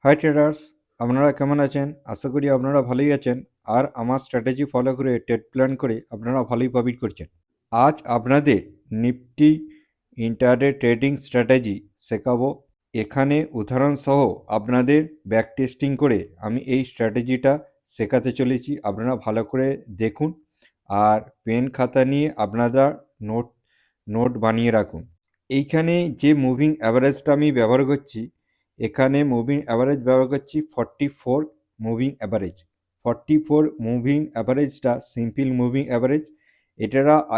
High traders, আপনারা কেমন আছেন? আশা করি আপনারা ভালোই আছেন আর আমার স্ট্র্যাটেজি ফলো করে ট্রেড প্ল্যান করে আপনারা ভালোই প্রফিট করছেন। আজ আপনাদের নিফটি ইন্টারডে ট্রেডিং স্ট্র্যাটেজি শেখাবো। এখানে উদাহরণসহ আপনাদের ব্যাক টেস্টিং করে আমি এই স্ট্র্যাটেজিটা শেখাতে চলেছি। আপনারা ভালো করে দেখুন আর পেন খাতা নিয়ে আপনারা নোট নোট বানিয়ে রাখুন। এইখানে যে মুভিং অ্যাভারেজটা আমি ব্যবহার করছি, এখানে মুভিং অ্যাভারেজ ব্যবহার করছি 44 মুভিং অ্যাভারেজ। 44 মুভিং অ্যাভারেজটা সিম্পল মুভিং অ্যাভারেজ।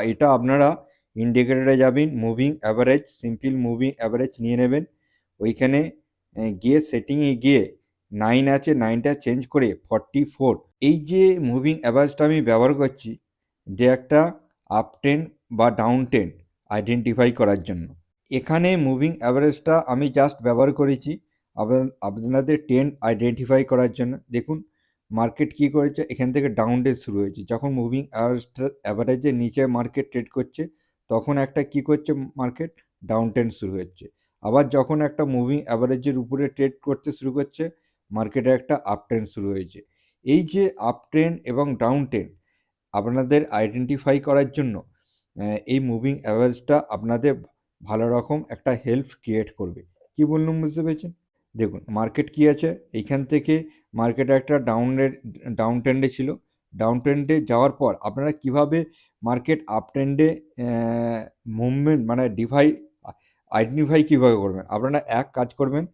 এটা আপনারা ইন্ডিকেটরে যাবেন, moving average simple moving average নিয়ে নেবেন। ওইখানে গিয়ে সেটিংয়ে গিয়ে 9 আছে, 9টা চেঞ্জ করে 44। এই যে মুভিং অ্যাভারেজটা আমি ব্যবহার করছি, যে একটা আপ ট্রেন্ড বা ডাউন ট্রেন্ড আইডেন্টিফাই করার জন্য। এখানে মুভিং অ্যাভারেজটা আমি জাস্ট ব্যবহার করেছি আপনাদের ট্রেন্ড আইডেন্টিফাই করার জন্য। দেখুন মার্কেট কি করেছে, এখান থেকে ডাউন ডে শুরু হয়েছে। যখন মুভিং অ্যাভারেজের নিচে মার্কেট ট্রেড করছে, তখন একটা কি করছে মার্কেট ডাউন ট্রেন্ড শুরু হচ্ছে। আবার যখন একটা মুভিং অ্যাভারেজের উপরে ট্রেড করতে শুরু করছে, মার্কেটে একটা আপ ট্রেন্ড শুরু হয়েছে। এই যে আপ ট্রেন্ড এবং ডাউন ট্রেন্ড আপনাদের আইডেন্টিফাই করার জন্য এই মুভিং অ্যাভারেজটা আপনাদের ভালো রকম একটা হেল্প ক্রিয়েট করবে। কি বললাম বুঝতে পেরেছেন? দেখুন মার্কেট কি আছে, এইখান থেকে মার্কেট একটা ডাউন ট্রেন্ডে ছিল। ডাউন ট্রেন্ডে যাওয়ার পর আপনারা কিভাবে মার্কেট আপ ট্রেন্ডে মুভমেন্ট মানে আইডেন্টিফাই কীভাবে করবেন? আপনারা এক কাজ করবেন,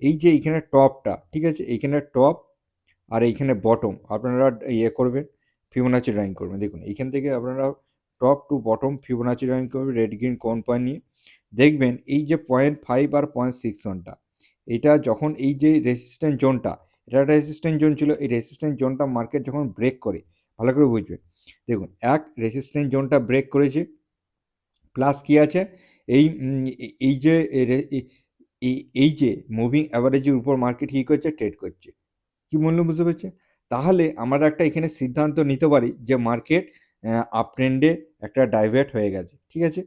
এই যে এইখানে টপটা, ঠিক আছে, এইখানে টপ আর এইখানে বটম আপনারা করবেন, ফিবোনাচি ড্রয়িং করবেন। দেখুন এইখান থেকে আপনারা top to bottom Fibonacci drawing করবেন রেড গ্রিন কম্পানি নিয়ে। দেখবেন এই যে 0.5 আর 0.61টা, এটা যখন এই যে রেসিস্ট্যান্ট জোনটা, এটা একটা রেসিস্ট্যান্ট জোন ছিল, এই রেসিস্ট্যান্ট জোনটা মার্কেট যখন ব্রেক করে, ভালো করে বুঝবেন। দেখুন এক রেসিস্ট্যান্ট জোনটা ব্রেক করেছে, প্লাস কি আছে, এই এই যে এই যে মুভিং অ্যাভারেজের উপর মার্কেট কী করছে, ট্রেড করছে। কি মূল্য বুঝতে পেরেছে? তাহলে আমরা একটা এখানে সিদ্ধান্ত নিতে পারি যে মার্কেট আপ ট্রেন্ডে একটা ডাইভার্ট হয়ে গেছে, ঠিক আছে,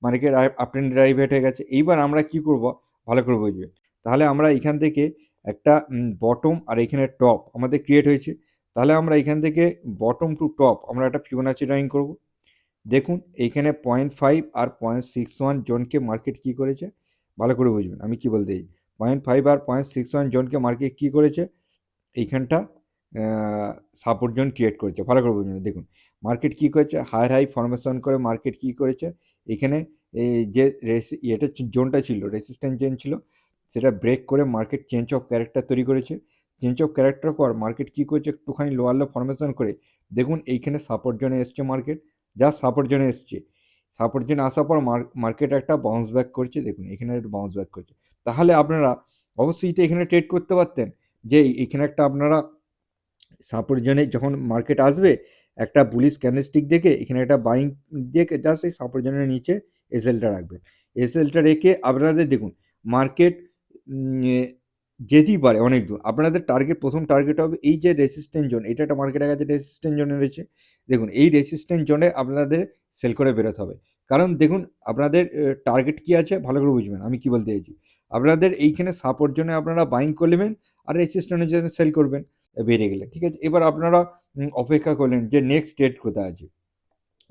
মার্কেট আপ ট্রেন্ডে ডাইভার্ট হয়ে গেছে। এইবার আমরা কি করব, ভালো করে বুঝবেন। তাহলে আমরা এখান থেকে একটা বটম আর এখানে টপ আমাদের ক্রিয়েট হয়েছে। তাহলে আমরা এখান থেকে বটম টু টপ আমরা একটা ফিবোনাচি ড্রয়িং করব। দেখুন এইখানে 0.5 আর 0.61 জোনকে মার্কেট কি করেছে, ভালো করে বুঝবেন আমি কি বলতে চাই। 0.5 আর 0.61 জোনকে মার্কেট কি করেছে, এইখানটা সাপোর্ট জোন ক্রিয়েট করেছে। ভালো করে বুঝবেন। দেখুন মার্কেট কি করেছে, হায়ার হাই ফরমেশন করে মার্কেট কি করেছে, এখানে এই যে এটা জোনটা ছিল, রেসিস্ট্যান্ট জোন ছিল, সেটা ব্রেক করে মার্কেট চেঞ্জ অফ ক্যারেক্টার তৈরি করেছে। চেঞ্জ অফ ক্যারেক্টার পর মার্কেট কি করেছে, একটুখানি লোয়ার লো ফরমেশন করে দেখুন এইখানে সাপোর্ট জোনে এসছে মার্কেট, যা সাপোর্ট জোনে এসছে। সাপোর্ট জোনে আসার পর মার্কেট একটা বাউন্স ব্যাক করছে। দেখুন এখানে একটা বাউন্স ব্যাক করছে। তাহলে আপনারা অবশ্যই তো এখানে ট্রেড করতে পারতেন, যে এখানে একটা আপনারা সাপোর্ট জোনে যখন মার্কেট আসবে, একটা বুলিশ ক্যান্ডেলস্টিক দেখে এখানে একটা বাইং দেখে জাস্ট এই সাপোর্ট জোনের নিচে এসএলটা রাখবেন। এসএলটা রেখে আপনাদের দেখুন মার্কেট যেতেই পারে অনেক দূর। আপনাদের টার্গেট, প্রথম টার্গেট হবে এই যে রেসিস্ট্যান্ট জোন, এটা একটা মার্কেটের কাছে রেসিস্ট্যান্ট জোনে রয়েছে। দেখুন এই রেসিস্ট্যান্ট জোনে আপনাদের সেল করে বেরোতে হবে। কারণ দেখুন আপনাদের টার্গেট কি আছে, ভালো করে বুঝবেন আমি কি বলতে চাইছি। আপনাদের এইখানে সাপোর্ট জোনে আপনারা বাইং করে নেবেন আর রেসিস্ট্যান্টের জন্য সেল করবেন বেরিয়ে গেলে, ঠিক আছে। এবার আপনারা অপেক্ষা করলেন যে নেক্সট ডেট কোথায় আছে।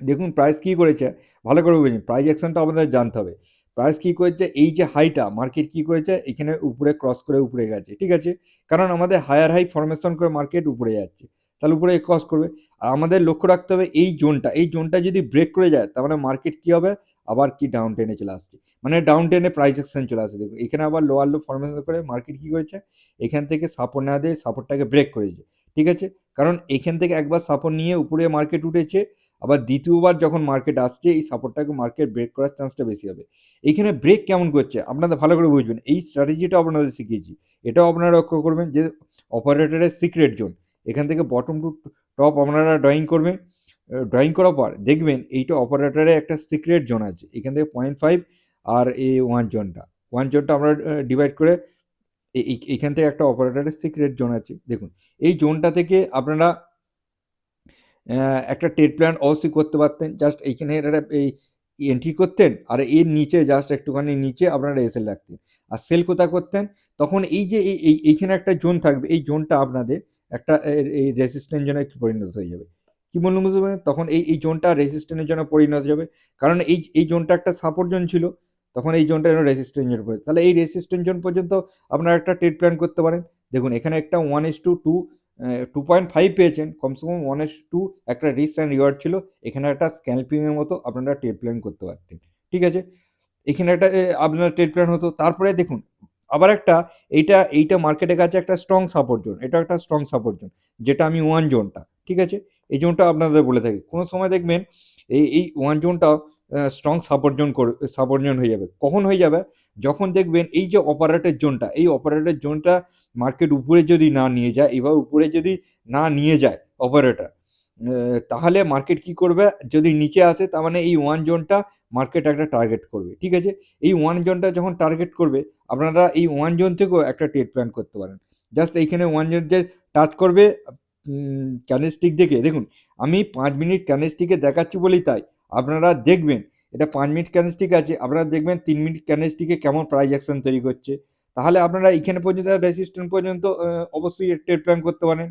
দেখুন প্রাইস কী করেছে, ভালো করে বুঝুন, প্রাইস অ্যাকশনটা আপনাদের জানতে হবে। প্রাইস কী করেছে, এই যে হাইটা মার্কেট কী করেছে, এখানে উপরে ক্রস করে উপরে গেছে, ঠিক আছে, কারণ আমাদের হায়ার হাই ফরমেশন করে মার্কেট উপরে যাচ্ছে, তাহলে উপরে ক্রস করবে। আর আমাদের লক্ষ্য রাখতে হবে এই জোনটা, এই জোনটা যদি ব্রেক করে যায় তার মানে মার্কেট কী হবে, আবার কি ডাউন টেনে চলে আসছে, মানে ডাউন টেনে প্রাইস অ্যাকশন চলে আসছে। দেখুন এখানে আবার লোয়ার লো ফরমেশন করে মার্কেট কী করেছে, এখান থেকে সাপোর্ট না দিয়ে সাপোর্টটাকে ব্রেক করেছে, ঠিক আছে, কারণ এখান থেকে একবার সাপোর্ট নিয়ে উপরে মার্কেট উঠেছে, আবার দ্বিতীয়বার যখন মার্কেট আসছে এই সাপোর্টটাকে মার্কেট ব্রেক করার চান্সটা বেশি হবে। এইখানে ব্রেক কেমন করছে আপনাদের ভালো করে বুঝবেন, এই স্ট্র্যাটেজিটা আপনাদের শিখিয়েছি, এটাও আপনারা লক্ষ্য করবেন যে অপারেটরের সিক্রেট জোন, এখান থেকে বটম টু টপ আপনারা ড্রয়িং করবেন। ড্রয়িং করার পর দেখবেন এইটা অপারেটরের একটা সিক্রেট জোন আছে, এখান থেকে 0.5 আর এই 1 জোনটা আমরা ডিভাইড করে এইখান থেকে একটা অপারেটরের সিক্রেট জোন আছে। দেখুন এই জোনটা থেকে আপনারা একটা ট্রেড প্ল্যান অবশ্যই করতে পারতেন। জাস্ট এইখানে এই এন্ট্রি করতেন আর এর নিচে জাস্ট একটুখানি নিচে আপনারা এসএল রাখতেন। আর সেল কোথায় করতেন, তখন এই যে এইখানে একটা জোন থাকবে, এই জোনটা আপনাদের একটা এই রেসিস্ট্যান্ট জোনে পরিণত হয়ে যাবে। কি বললাম বুঝতে পারলেন? তখন এই জোনটা রেসিস্ট্যান্টের জন্য পরিণত হয়ে যাবে, কারণ এই জোনটা একটা সাপোর্ট জোন ছিল, তখন এই জোনটা রেসিস্ট্যান্ট জোন পড়ে, তাহলে এই রেসিস্ট্যান্ট জোন পর্যন্ত আপনারা একটা ট্রেড প্ল্যান করতে পারেন। দেখুন এখানে একটা 1:2 2.5 পেয়েছেন, কমসে কম 1:2 একটা রিস্ক অ্যান্ড রিওয়ার্ড ছিল, এখানে একটা স্ক্যালপিং এর মতো আপনারা ট্রেড প্ল্যান করতে পারতেন। ঠিক আছে, এখানে একটা আপনার ট্রেড প্ল্যান হতো। তারপরে দেখুন আবার একটা, এইটা মার্কেটের কাছে একটা স্ট্রং সাপোর্ট জোন, এটা একটা স্ট্রং সাপোর্ট জোন, যেটা আমি ওয়ান জোনটা, ঠিক আছে, এই জোনটা আপনাদের বলে থাকি। কোনো সময় দেখবেন এই ওয়ান জোনটা স্ট্রং সাপোর্ট জোন হয়ে যাবে। কখন হয়ে যাবে? যখন দেখবেন এই যে অপারেটর জোনটা, এই অপারেটর জোনটা মার্কেট উপরে যদি না নিয়ে যায়, এবার উপরে যদি না নিয়ে যায় অপারেটর, তাহলে মার্কেট কি করবে? যদি নিচে আসে তার মানে এই ওয়ান জোনটা মার্কেট একটা টার্গেট করবে। ঠিক আছে, এই ওয়ান জোনটা যখন টার্গেট করবে, আপনারা এই ওয়ান জোন থেকেও একটা ট্রেড প্ল্যান করতে পারেন। জাস্ট এইখানে ওয়ান জোন যে টাচ করবে ক্যান্ডেলস্টিক দেখে, দেখুন আমি 5 মিনিট ক্যান্ডেলস্টিকে দেখাচ্ছি বলেই তাই, আপনারা দেখবেন এটা 5 মিনিট ক্যান্ডেলস্টিক আছে, আপনারা দেখবেন 3 মিনিট ক্যান্ডেলস্টিকে কেমন প্রাইস অ্যাকশন তৈরি করছে, তাহলে আপনারা এখানে পর্যন্ত রেজিস্ট্যান্ট পর্যন্ত অবশ্যই ট্রেড প্ল্যান করতে পারেন।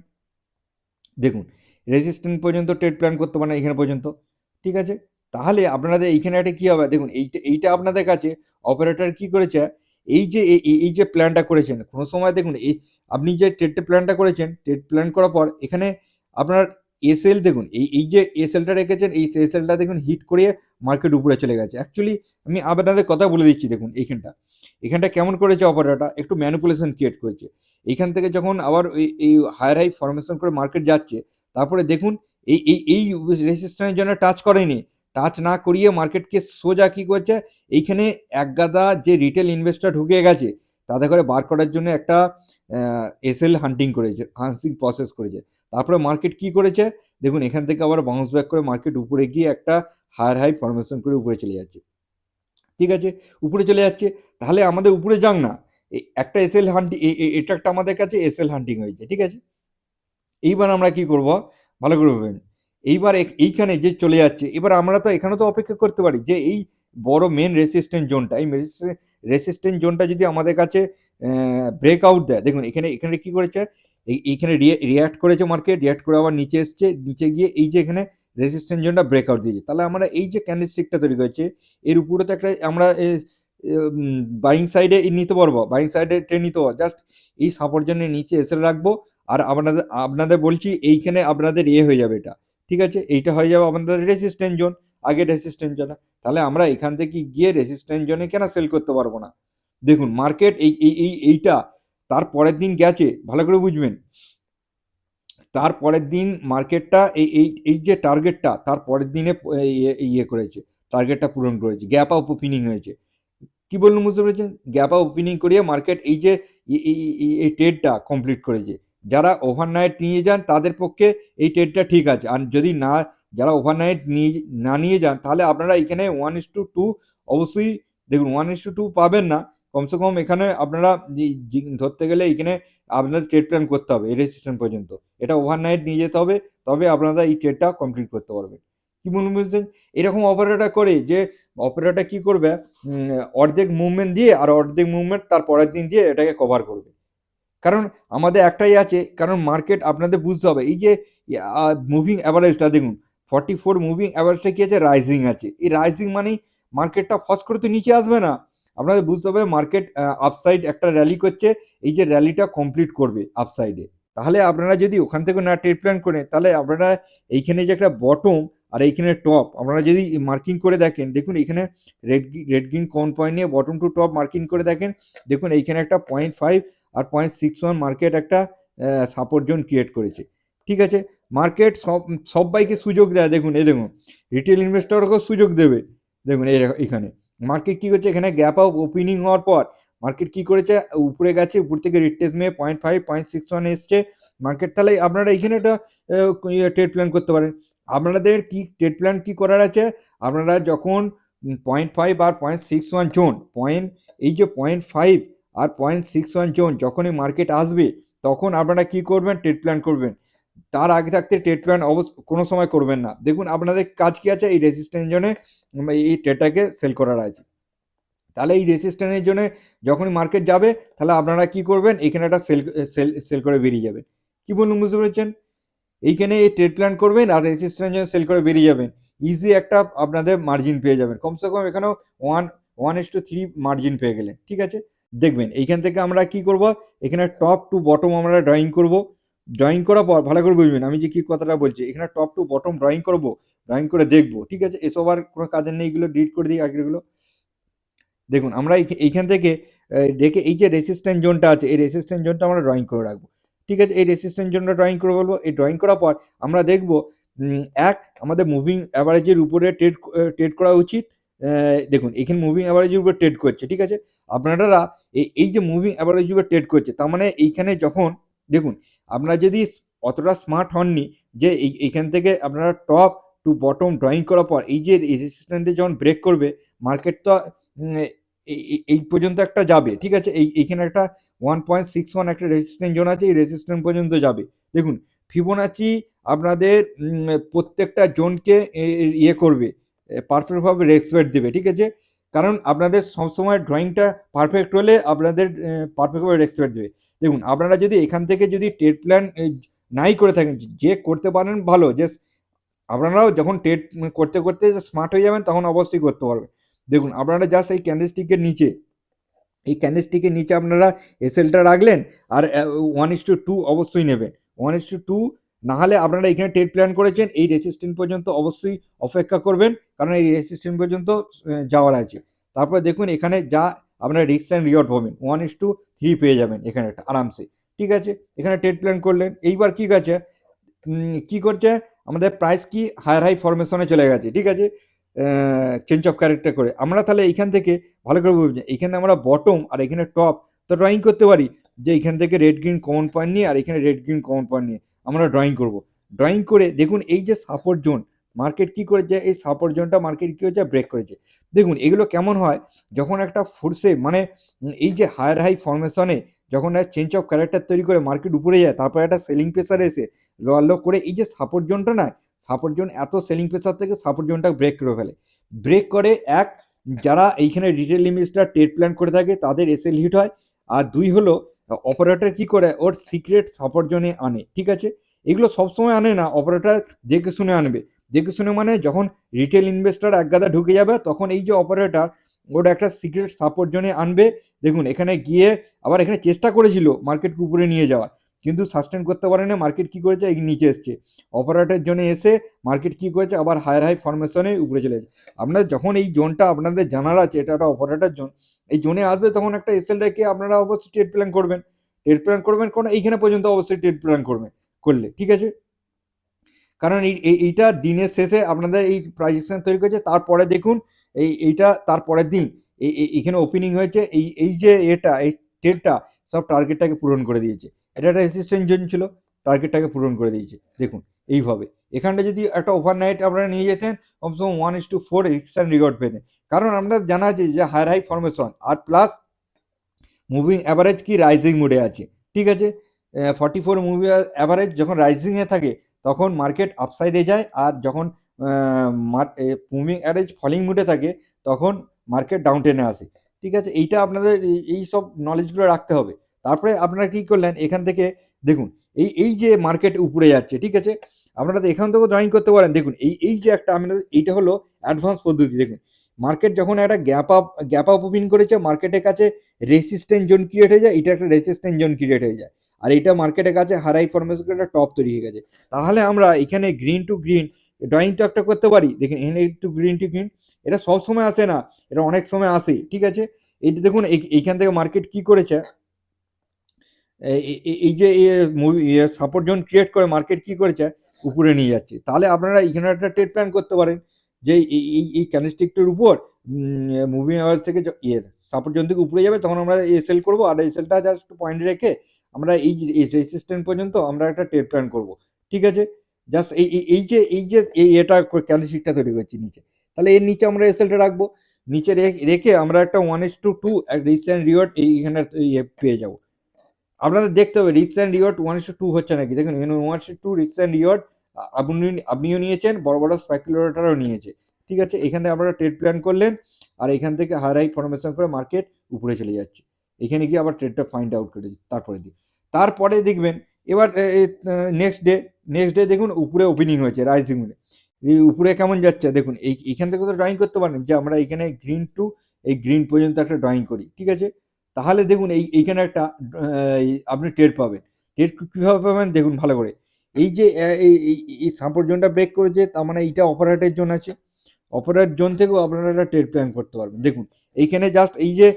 দেখুন রেজিস্ট্যান্ট পর্যন্ত ট্রেড প্ল্যান করতে পারেন এখানে পর্যন্ত। ঠিক আছে, তাহলে আপনাদের এইখানে একটা কী হবে, দেখুন এইটা আপনাদের কাছে অপারেটর কি করেছে, এই যে প্ল্যানটা করেছেন, কোনো সময় দেখুন এই আপনি যে ট্রেড প্ল্যানটা করেছেন, ট্রেড প্ল্যান করার পর এখানে আপনার এসএল দেখুন, এই যে এসএলটা রেখেছেন, এই এসএলটা দেখুন হিট করে মার্কেট উপরে চলে গেছে। অ্যাকচুয়ালি আমি আপনাদের কথা বলে দিচ্ছি, দেখুন এখানটা কেমন করেছে অপারেটরটা, একটু ম্যানিপুলেশন ক্রিয়েট করেছে। এইখান থেকে যখন আবার এই হায়ার হাই ফরমেশন করে মার্কেট যাচ্ছে, তারপরে দেখুন এই রেজিস্ট্যান্সের জন্য টাচ করেনি, টাচ না করিয়ে মার্কেটকে সোজা কি করছে, এইখানে একগাদা যে রিটেল ইনভেস্টর ঢুকে গেছে তাদের করে বার করার জন্য একটা এসএল হান্টিং প্রসেস করেছে। তারপরে মার্কেট কি করেছে, দেখুন এখান থেকে আবার বাউন্স ব্যাক করে মার্কেট উপরে গিয়ে একটা হায়ার হাই ফরমেশন করে উপরে চলে যাচ্ছে। ঠিক আছে, উপরে চলে যাচ্ছে, তাহলে আমাদের উপরে যাক না, একটা এসএল হান্টিং, এটা একটা আমাদের কাছে এসএল হান্টিং হয়েছে। ঠিক আছে, এইবার আমরা কি করব, ভালো করে ভাবেন। এইবার এইখানে যে চলে যাচ্ছে, এবার আমরা তো এখানে তো অপেক্ষা করতে পারি যে এই বড় মেন রেসিস্ট্যান্ট জোনটা, এই রেসিস্ট্যান্ট জোনটা যদি আমাদের কাছে ব্রেক আউট দেয়, দেখুন এখানে কি করেছে, এইখানে রিয়াক্ট করেছে মার্কেট, রিয়াক্ট করে আবার নিচে এসছে, নিচে গিয়ে এই যে এখানে রেসিস্ট্যান্ট জোনটা ব্রেক আউট দিয়েছে, তাহলে আমরা এই যে ক্যান্ডেলস্টিকটা তৈরি করেছে, এর উপরে তো একটা আমরা বাইং সাইডে নিতে পারবো, বাইং সাইডে ট্রেন নিতে পারবো, জাস্ট এই সাপোর্ট জন্য নিচে এসে রাখবো। আর আপনাদের বলছি এইখানে আপনাদের হয়ে যাবে এটা। ঠিক আছে, এইটা হয়ে যাবে আপনাদের রেসিস্ট্যান্ট জোন, আগে রেসিস্ট্যান্ট জোন, তাহলে আমরা এখান থেকে গিয়ে রেসিস্ট্যান্ট জোনে কেন সেল করতে পারবো না? দেখুন মার্কেট এইটা তার পরের দিন গেছে, ভালো করে বুঝবেন, তার পরের দিন মার্কেটটা এই যে টার্গেটটা তার পরের দিনে করেছে, টার্গেটটা পূরণ করেছে, গ্যাপ আপ ওপেনিং হয়েছে। কি বললাম বুঝতে পেরেছেন? গ্যাপ আপ ওপেনিং করিয়ে মার্কেট এই যে এই ট্রেডটা কমপ্লিট করেছে। যারা ওভারনাইট নিয়ে যান তাদের পক্ষে এই ট্রেডটা ঠিক আছে, আর যদি না, যারা ওভারনাইট না নিয়ে যান, তাহলে আপনারা এখানে 1:2 অবশ্যই, দেখুন 1:2 পাবেন না, কমসে কম এখানে আপনারা ধরতে গেলে এখানে আপনাদের ট্রেড প্ল্যান করতে হবে এই রেজিস্ট্যান্ট পর্যন্ত, এটা ওভারনাইট নিয়ে যেতে হবে, তবে আপনারা এই ট্রেডটা কমপ্লিট করতে পারবেন। কি বলুন বুঝছেন? এরকম অপারেটর করে যে অপারেটর কি করবে, অর্ধেক মুভমেন্ট দিয়ে আর অর্ধেক মুভমেন্ট তার পরের দিন দিয়ে এটাকে কভার করবে। কারণ আমাদের একটাই আছে, কারণ মার্কেট আপনাদের বুঝতে হবে, এই যে মুভিং অ্যাভারেজটা দেখুন, 44 মুভিং অ্যাভারেজটা কি আছে, রাইজিং আছে, এই রাইজিং মানেই মার্কেটটা ফস করে তো নিচে আসবে না, আপনাদের বুঝতে হবে মার্কেট আপসাইড একটা র্যালি করছে, এই যে র্যালিটা কমপ্লিট করবে আপসাইডে, তাহলে আপনারা যদি ওখান থেকে না ট্রেড প্ল্যান করেন, তাহলে আপনারা এইখানে যে একটা বটম আর এইখানে টপ আপনারা যদি মার্কিং করে দেখেন, দেখুন এইখানে রেড গ্রিন কোন পয়েন্ট নিয়ে বটম টু টপ মার্কিং করে দেখেন, দেখুন এইখানে একটা 0.5 আর 0.61 মার্কেট একটা সাপোর্ট জোন ক্রিয়েট করেছে। ঠিক আছে, মার্কেট সবাইকে সুযোগ দেয়, দেখুন দেখুন রিটেল ইনভেস্টরকেও সুযোগ দেবে, দেখুন এখানে মার্কেট কি করছে, এখানে গ্যাপ আপ ওপেনিং হওয়ার পর মার্কেট কি করেছে, উপরে গেছে, উপর থেকে রিটেস মেয়ে 0.5 0.61 এসছে মার্কেট, তাহলে আপনারা এখানে একটা ট্রেড প্ল্যান করতে পারেন। আপনাদের কি ট্রেড প্ল্যান কি করার আছে, আপনারা যখন 0.5 আর 0.61 জোন এই যে 0.5 আর 0.61 জোন যখনই মার্কেট আসবে, তখন আপনারা কি করবেন, ট্রেড প্ল্যান করবেন, তার আগে থাকতে ট্রেড প্ল্যান কোনো সময় করবেন না। দেখুন আপনাদের কাজ কি আছে, এই রেজিস্ট্যান্স জোনে এই ট্রেডটাকে সেল করার আছে। তাহলে এই রেসিস্ট্যান্সের জন্য যখনই মার্কেট যাবে তাহলে আপনারা কি করবেন, এখানে একটা সেল সেল সেল করে বেরিয়ে যাবেন। কি বলুন, বুঝতে পেরেছেন? এইখানে এই ট্রেড প্ল্যান করবেন আর রেসিস্ট্যান্স জন্য সেল করে বেরিয়ে যাবেন। ইজি একটা আপনাদের মার্জিন পেয়ে যাবেন, কমসে কম এখানেও 1:3 মার্জিন পেয়ে গেলেন। ঠিক আছে, দেখবেন এইখান থেকে আমরা কি করব, এখানে টপ টু বটম আমরা ড্রয়িং করব। ড্রয়িং করার পর ভালো করে বুঝবেন আমি যে কি কথাটা বলছি, এখানে টপ টু বটম ড্রয়িং করব, ড্রয়িং করে দেখবো। ঠিক আছে, এসব আর কোনো কাজের নেই, এগুলো ডিলিট করে দিই আগেরগুলো। দেখুন আমরা এইখান থেকে দেখে এই যে রেসিস্ট্যান্স জোনটা আছে, এই রেসিস্ট্যান্স জোনটা আমরা ড্রয়িং করে রাখবো। ঠিক আছে, এই রেসিস্ট্যান্স জোনটা ড্রয়িং করে বলবো। এই ড্রয়িং করার পর আমরা দেখবো আমাদের মুভিং অ্যাভারেজের উপরে ট্রেড করা উচিত। দেখুন এখানে মুভিং অ্যাভারেজের উপরে ট্রেড করছে। ঠিক আছে, আপনারা এই যে মুভিং অ্যাভারেজের উপরে ট্রেড করছে, তার মানে এইখানে যখন দেখুন আপনারা যদি অতটা স্মার্ট হননি যে এইখান থেকে আপনারা টপ টু বটম ড্রয়িং করার পর এই যে রেসিস্ট্যান্সে যখন ব্রেক করবে মার্কেট, তো এই পর্যন্ত একটা যাবে। ঠিক আছে, এইখানে একটা 1.61 একটা রেজিস্ট্যান্স জোন আছে, এই রেজিস্ট্যান্স পর্যন্ত যাবে। দেখুন ফিবোনাচি আপনাদের প্রত্যেকটা জোনকে ইয়ে করবে, পারফেক্টভাবে রেসপেক্ট দেবে। ঠিক আছে, কারণ আপনাদের সবসময় ড্রয়িংটা পারফেক্ট হলে আপনাদের পারফেক্টভাবে রেসপেক্ট দেবে। দেখুন আপনারা যদি এখান থেকে যদি ট্রেড প্ল্যান নাই করে থাকেন, যে করতে পারেন ভালো, যে আপনারাও যখন ট্রেড করতে করতে স্মার্ট হয়ে যাবেন তখন অবশ্যই করতে পারবেন। দেখুন আপনারা জাস্ট এই ক্যান্ডেলস্টিকের নিচে, এই ক্যান্ডেলস্টিকের নিচে আপনারা এসএলটা রাখলেন আর 1:2 অবশ্যই নেবেন। 1:2 না হলে আপনারা এখানে ট্রেড প্ল্যান করেছেন, এই রেসিস্ট্যান্স পর্যন্ত অবশ্যই অপেক্ষা করবেন, কারণ এই রেসিস্ট্যান্স পর্যন্ত যাওয়ার আছে। তারপরে দেখুন এখানে যা আপনারা রিস্ক অ্যান্ড রিওয়ার্ড পাবেন 1:3 পেয়ে যাবেন এখানে একটা আরামসে। ঠিক আছে, এখানে ট্রেড প্ল্যান করলেন। এইবার কি আছে, কি করছে আমাদের প্রাইস কি হায়ার হাই ফরমেশনে চলে গেছে। ঠিক আছে, চেঞ্জ অফ ক্যারেক্টার করে আমরা তাহলে এইখান থেকে ভালো করে বুঝবেন, এখানে আমরা বটম আর এখানে টপ তো ড্রয়িং করতে পারি, যে এইখান থেকে রেড গ্রিন কমন পয়েন্ট নিয়ে আর এখানে রেড গ্রিন কমন পয়েন্ট নিয়ে আমরা ড্রয়িং করব। ড্রয়িং করে দেখুন এই যে সাপোর্ট জোন মার্কেট কি করেছে, এই সাপোর্ট জোনটা মার্কেট কি হয়েছে, ব্রেক করেছে। দেখুন এগুলো কেমন হয় যখন একটা ফোর্সে মানে এই যে হায়ার হাই ফরমেশনে যখন চেঞ্জ অফ ক্যারেক্টার তৈরি করে মার্কেট উপরে যায়, তারপর একটা সেলিং প্রেসার এসে লো করে এই যে সাপোর্ট জোনটা না, সাপোর্ট জোন এত সেলিং প্রেসার থেকে সাপোর্ট জোনটা ব্রেক করে ফেলে। ব্রেক করে এক, যারা এইখানে রিটেল ইনভেস্টর ট্রেড প্ল্যান করে থাকে তাদের এসএল হিট হয়। আর দুই হলো অপারেটর কি করে ওর সিক্রেট সাপোর্ট জোনে আনে। ঠিক আছে, এগুলো সবসময় আনে না, অপারেটর দেখে শুনে আনবে। দেখে শুনে মানে যখন রিটেল ইনভেস্টর এক গাদা ঢুকে যাবে তখন এই যে অপারেটর ওটা একটা সিক্রেট সাপোর্ট জোনে আনবে। দেখুন এখানে গিয়ে আবার এখানে চেষ্টা করেছিল মার্কেটকে উপরে নিয়ে যাওয়ার, কিন্তু সাস্টেন করতে পারে না, মার্কেট কি করেছে এই নিচে এসছে। অপারেটরের জন্য এসে মার্কেট কি করেছে আবার হায়ার হাই ফরমেশনে উপরে চলে যাচ্ছে। আপনার যখন এই জোনটা আপনাদের জানার আছে এটা একটা অপারেটর জোন, এই জোনে আসবে তখন একটা এসএল রেখে আপনারা অবশ্যই ট্রেড প্ল্যান করবেন। ট্রেড প্ল্যান করবেন কারণ এইখানে পর্যন্ত অবশ্যই ট্রেড প্ল্যান করবেন করলে। ঠিক আছে, কারণ এইটা দিনের শেষে আপনাদের এই প্রাইজেকশন তৈরি করেছে। তারপরে দেখুন এইটা তারপরের দিন এইখানে ওপেনিং হয়েছে, এই যে এটা এই ট্রেডটা সব টার্গেটটাকে পূরণ করে দিয়েছে। এটা একটা রেজিস্ট্যান্স জোন ছিল, টার্গেটটাকে পূরণ করে দিয়েছে। দেখুন এইভাবে এখানটা যদি একটা ওভারনাইট আপনারা নিয়ে যেতেন কমসে কম 1:4 রিস্ক অ্যান্ড রিওয়ার্ড পেতেন, কারণ আপনাদের জানা আছে যে হায়ার হাই ফরমেশন আর প্লাস মুভিং অ্যাভারেজ কি রাইজিং মোডে আছে। ঠিক আছে, 44 মুভি অ্যাভারেজ যখন রাইজিংয়ে থাকে তখন মার্কেট আপসাইডে যায়, আর যখন মুভিং অ্যাভারেজ ফলিং মুডে থাকে তখন মার্কেট ডাউন টেনে আসে। ঠিক আছে, এইটা আপনাদের এই সব নলেজগুলো রাখতে হবে। তারপরে আপনারা কী করলেন এখান থেকে দেখুন এই যে মার্কেট উপরে যাচ্ছে। ঠিক আছে, আপনারা তো এখান থেকেও ড্রয়িং করতে পারেন। দেখুন এই যে একটা আপনাদের এইটা হলো অ্যাডভান্স পদ্ধতি। দেখুন মার্কেট যখন একটা গ্যাপ আপ ওপেন করেছে মার্কেটের কাছে রেসিস্ট্যান্স জোন ক্রিয়েট হয়ে যায়, এটা একটা রেসিস্ট্যান্স জোন ক্রিয়েট হয়ে যায়, আর এটা মার্কেটের কাছে হাই ফরমেশন একটা টপ তৈরি হয়ে গেছে। তাহলে আমরা এখানে গ্রিন টু গ্রিন ড্রয়িং তো একটা করতে পারি। দেখুন এখানে একটু গ্রিন টু গ্রিন, এটা সব সময় আসে না, এটা অনেক সময় আসে। ঠিক আছে, এইটা দেখুন এইখান থেকে মার্কেট কি করেছে, এই যে সাপোর্ট জোন ক্রিয়েট করে মার্কেট কি করেছে উপরে নিয়ে যাচ্ছে। তাহলে আপনারা এখানে একটা ট্রেড প্ল্যান করতে পারেন যে এই ক্যান্ডেলস্টিকটার উপর মুভিং আওয়ার্স থেকে সাপোর্ট জোন থেকে উপরে যাবে তখন আমরা এসএল করবো, আর এসএলটা জাস্ট পয়েন্ট রেখে আমরা এই রেসিস্ট্যান্স পর্যন্ত আমরা একটা ট্রেড প্ল্যান করবো। ঠিক আছে, জাস্ট এই যে এটা ক্যান্ডেলস্টিকটা তৈরি করছি নিচে, তাহলে এর নিচে আমরা এসএলটা রাখবো। নিচে রেখে আমরা একটা 1:2 রিস্ক অ্যান্ড রিওয়ার্ড এইখানে পেয়ে যাবো। আপনাদের দেখতে হবে রিস্ক অ্যান্ড রিওয়ার্ড 1:2 হচ্ছে নাকি। দেখুন এখানে 1:2 রিস্ক অ্যান্ড রিওয়ার্ড আপনিও নিয়েছেন, বড় বড় স্পেকুলেটরও নিয়েছে। ঠিক আছে, এখানে আপনারা ট্রেড প্ল্যান করলেন আর এখান থেকে হাই হাই ফরমেশন করে মার্কেট উপরে চলে যাচ্ছে, এখানে গিয়ে আবার ট্রেডটা ফাইন্ড আউট করে তারপরে দেখবেন এবার নেক্সট ডে দেখুন উপরে ওপেনিং হয়েছে রাইজিং, এই উপরে কেমন যাচ্ছে দেখুন, এইখান থেকে তো ড্রয়িং করতে পারেন যে আমরা এখানে গ্রিন টু এই গ্রিন পর্যন্ত একটা ড্রয়িং করি, ঠিক আছে। তাহলে দেখুন এইখানে একটা আপনি ট্রেড পাবেন। ট্রেড কীভাবে পাবেন দেখুন ভালো করে, এই যে এই সাপোর্ট জোনটা ব্রেক করেছে, তার মানে এইটা অপারেটের জোন আছে, অপারেট জোন থেকেও আপনারা একটা ট্রেড প্ল্যান করতে পারবেন। দেখুন এইখানে জাস্ট এই যে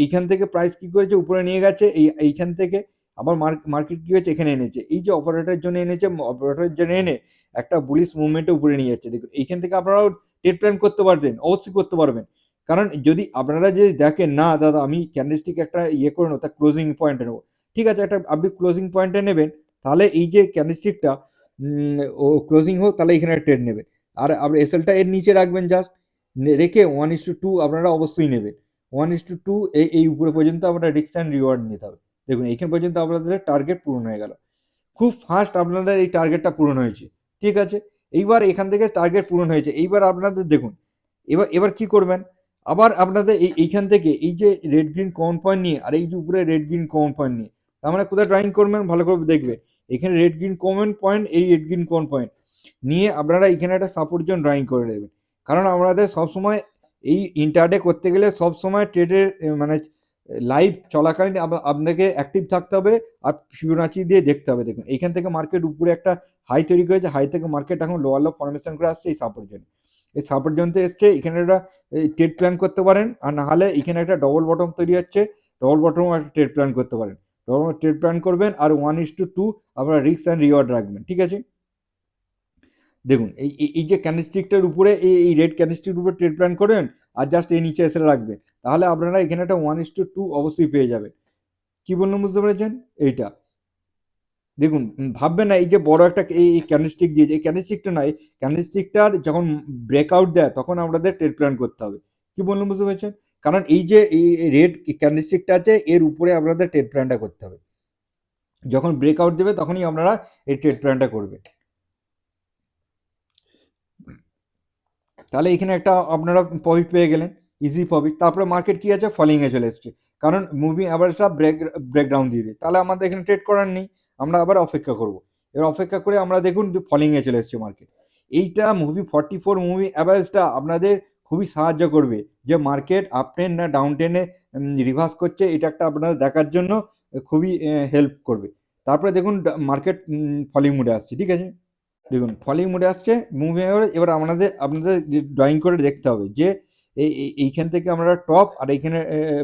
এইখান থেকে প্রাইস কি করেছে উপরে নিয়ে গেছে, এইখান থেকে আবার মার্কেট কি হয়েছে এখানে এনেছে, এই যে অপারেটর জন্য এনেছে, অপারেটর জন্য এনে একটা বুলিশ মুভমেন্টে উপরে নিয়ে যাচ্ছে। দেখুন এইখান থেকে আপনারাও ট্রেড প্ল্যান করতে পারবেন, অবশ্যই করতে পারবেন। কারণ যদি আপনারা যদি দেখেন না দাদা আমি ক্যান্ডেলস্টিক একটা করে নেবো, তার ক্লোজিং পয়েন্টে নেবো, ঠিক আছে, একটা আপনি ক্লোজিং পয়েন্টে নেবেন, তাহলে এই যে ক্যান্ডেলস্টিকটা ও ক্লোজিং হোক তাহলে এখানে ট্রেড নেবেন, আর আপনি এসএলটা এর নিচে রাখবেন জাস্ট, রেখে 1:2 আপনারা অবশ্যই নেবেন। 1:2 এই উপরে পর্যন্ত আপনারা রিস্ক অ্যান্ড রিওয়ার্ড নিতে হবে। দেখুন এইখান পর্যন্ত আপনাদের টার্গেট পূরণ হয়ে গেল, খুব ফাস্ট আপনাদের এই টার্গেটটা পূরণ হয়েছে, ঠিক আছে। এইবার এখান থেকে টার্গেট পূরণ হয়েছে, এইবার আপনাদের দেখুন এবার কি করবেন, আবার আপনাদের এইখান থেকে এই যে রেড গ্রিন কমন পয়েন্ট নিয়ে আর এই যে উপরে রেড গ্রিন কমন পয়েন্ট নিয়ে, তার মানে কোথায় ড্রয়িং করবেন ভালো করে দেখবেন, এখানে রেড গ্রিন কমন পয়েন্ট, এই রেড গ্রিন কমন পয়েন্ট নিয়ে আপনারা এখানে একটা সাপোর্ট জোন ড্রয়িং করে দেবেন। কারণ আমাদের সবসময় এই ইন্টারডে করতে গেলে সবসময় ট্রেডের মানে লাইভ চলাকালীন আপনাকে অ্যাক্টিভ থাকতে হবে আর ফিবোনাচি দিয়ে দেখতে হবে। দেখুন এইখান থেকে মার্কেট উপরে একটা হাই তৈরি করেছে, হাই থেকে মার্কেট এখন লোয়ার লো ফরমেশন করে আসছে এই সাপোর্ট জোনে, এই সাপোর্ট জোনতে এসছে, এখানে একটা ট্রেড প্ল্যান করতে পারেন, আর না হলে এখানে একটা ডবল বটম তৈরি হচ্ছে, ডবল বটম একটা ট্রেড প্ল্যান করতে পারেন, ডবল ট্রেড প্ল্যান করবেন আর 1:2 আপনারা রিস্ক অ্যান্ড রিওয়ার্ড রাখবেন, ঠিক আছে। দেখুন এই যে ক্যান্ডেলস্টিকটার উপরে এই রেড ক্যান্ডেলস্টিকের উপরে ট্রেড প্ল্যান করবেন আর জাস্ট এই নিচে এসে রাখবেন, তাহলে আপনারা এখানে একটা 1:2 অবশ্যই পেয়ে যাবেন। কি বললাম বুঝতে পেরেছেন? এইটা দেখুন ভাববেন না এই যে বড় একটা এই ক্যান্ডেলস্টিক দিয়েছে, এই ক্যান্ডেলস্টিকটা নয়, ক্যান্ডেলস্টিকটার যখন ব্রেকআউট দেয় তখন আমাদের ট্রেড প্ল্যান করতে হবে। কি বললাম বুঝতে পেরেছেন? কারণ এই যে এই রেড ক্যান্ডেলস্টিকটা আছে এর উপরে আপনাদের ট্রেড প্ল্যানটা করতে হবে, যখন ব্রেকআউট দেবে তখনই আপনারা এই ট্রেড প্ল্যানটা করবেন। তাহলে এখানে একটা আপনারা প্রফিট পেয়ে গেলেন, ইজি প্রফিট। তারপরে মার্কেট কি আছে ফলিংয়ে চলে এসছে, কারণ মুভিং অ্যাভারেজটা ব্রেকডাউন দিয়ে দিই, তাহলে আমাদের এখানে ট্রেড করার নেই, আমরা আবার অপেক্ষা করব। এবার অপেক্ষা করে আমরা দেখুন ফলিংয়ে চলে এসছে মার্কেট। এইটা মুভি 44 মুভি অ্যাভারেজটা আপনাদের খুবই সাহায্য করবে যে মার্কেট আপ ট্রেন না ডাউন ট্রেনে রিভার্স করছে, এটা একটা আপনাদের দেখার জন্য খুবই হেল্প করবে। তারপরে দেখুন মার্কেট ফলিং মুডে আসছে, ঠিক আছে। দেখুন ফলিং মোডে আসছে মুভ এবার আপনাদের ড্রয়িং করে দেখতে হবে যে এইখান থেকে আমরা টপ আর এইখানে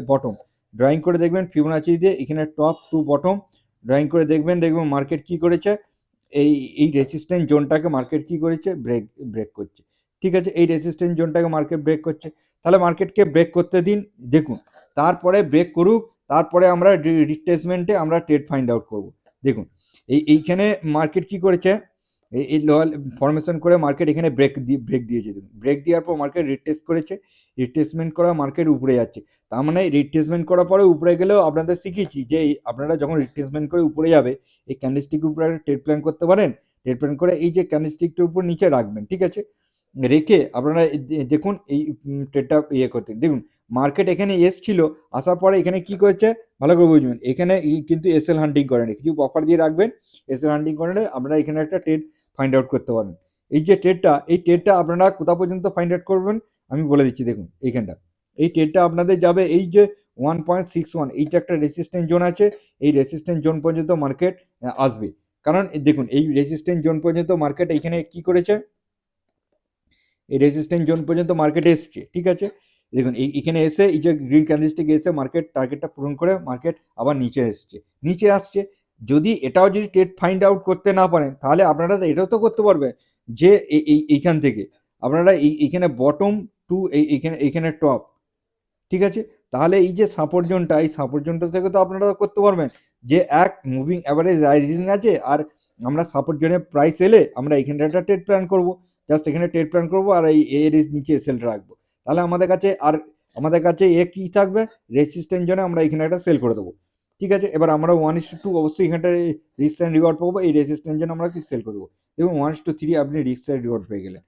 বটম ড্রয়িং করে দেখবেন ফিবোনাচি দিয়ে, এখানে টপ টু বটম ড্রয়িং করে দেখবেন মার্কেট কি করেছে, এই রেসিস্ট্যান্ট জোনটাকে মার্কেট কি করেছে ব্রেক করছে, ঠিক আছে। এই রেসিস্ট্যান্ট জোনটাকে মার্কেট ব্রেক করছে, তাহলে মার্কেটকে ব্রেক করতে দিন, দেখুন তারপরে ব্রেক করুক, তারপরে আমরা রিট্রেসমেন্টে আমরা ট্রেড ফাইন্ড আউট করব। দেখুন এইখানে মার্কেট কি করেছে, এই লোয়ার ফরমেশন করে মার্কেট এখানে ব্রেক দিয়েছে, দেখুন ব্রেক দেওয়ার পর মার্কেট রিটেস্ট করেছে, রিট্রেসমেন্ট করা মার্কেট উপরে যাচ্ছে, তার মানে রিট্রেসমেন্ট করার পরে উপরে গেলেও আপনাদের শিখিয়েছি যে আপনারা যখন রিট্রেসমেন্ট করে উপরে যাবে এই ক্যান্ডেলস্টিকের উপরে ট্রেড প্ল্যান করতে পারেন, ট্রেড প্ল্যান করে এই যে ক্যান্ডেলস্টিকটার উপর নিচে রাখবেন, ঠিক আছে, রেখে আপনারা দেখুন এই ট্রেডটা করতে দেখুন মার্কেট এখানে এসছিল, আসার পরে এখানে কি করেছে ভালো করে বুঝবেন, এখানে কিন্তু এসএল হান্টিং করেন, কিছু অফার দিয়ে রাখবেন, এসএল হান্টিং করে আপনারা এখানে একটা ট্রেড ফাইন্ড আউট করতে পারেন। এই যে ট্রেডটা আপনারা কোথা পর্যন্ত ফাইন্ড আউট করবেন আমি বলে দিচ্ছি, দেখুন এইখানটা এই ট্রেডটা আপনাদের যাবে এই যে 1.61, এইটা একটা রেসিস্ট্যান্ট জোন আছে, এই রেসিস্ট্যান্ট জোন পর্যন্ত মার্কেট আসবে, কারণ দেখুন এই রেসিস্ট্যান্ট জোন পর্যন্ত মার্কেট এইখানে কি করেছে, এই রেসিস্ট্যান্ট জোন পর্যন্ত মার্কেট এসছে, ঠিক আছে। দেখুন এইখানে এসে এই যে গ্রিন ক্যান্ডেলস্টিক এসে মার্কেট টার্গেটটা পূরণ করে মার্কেট আবার নিচে আসছে। যদি এটাও যদি ট্রেড ফাইন্ড আউট করতে না পারেন তাহলে আপনারা এটাও তো করতে পারবেন যে এইখান থেকে আপনারা এইখানে বটম টু এইখানে টপ, ঠিক আছে, তাহলে এই যে সাপোর্ট জোনটা এই সাপোর্ট জোনটা থেকে তো আপনারা করতে পারবেন যে এক মুভিং অ্যাভারেজ রাইজিং আছে আর আমরা সাপোর্ট জোনে প্রাইস এলে আমরা এখানে একটা ট্রেড প্ল্যান করবো, জাস্ট এখানে ট্রেড প্ল্যান করবো আর এই এর নিচে সেল রাখবো, তাহলে আমাদের কাছে কি থাকবে রেসিস্ট্যান্ট জোনে আমরা এখানে একটা সেল করে দেবো, ঠিক আছে। এবার আমরা 1:2 অবশ্যই এখানটা রিস্ক অ্যান্ড রিওয়ার্ড পাবো, এই রেসিস্ট্যান্ট জন্য আমরা কি সেল করে দেবো এবং 1:3 আপনি রিস্ক অ্যান্ড রিওয়ার্ড পেয়ে গেলেন।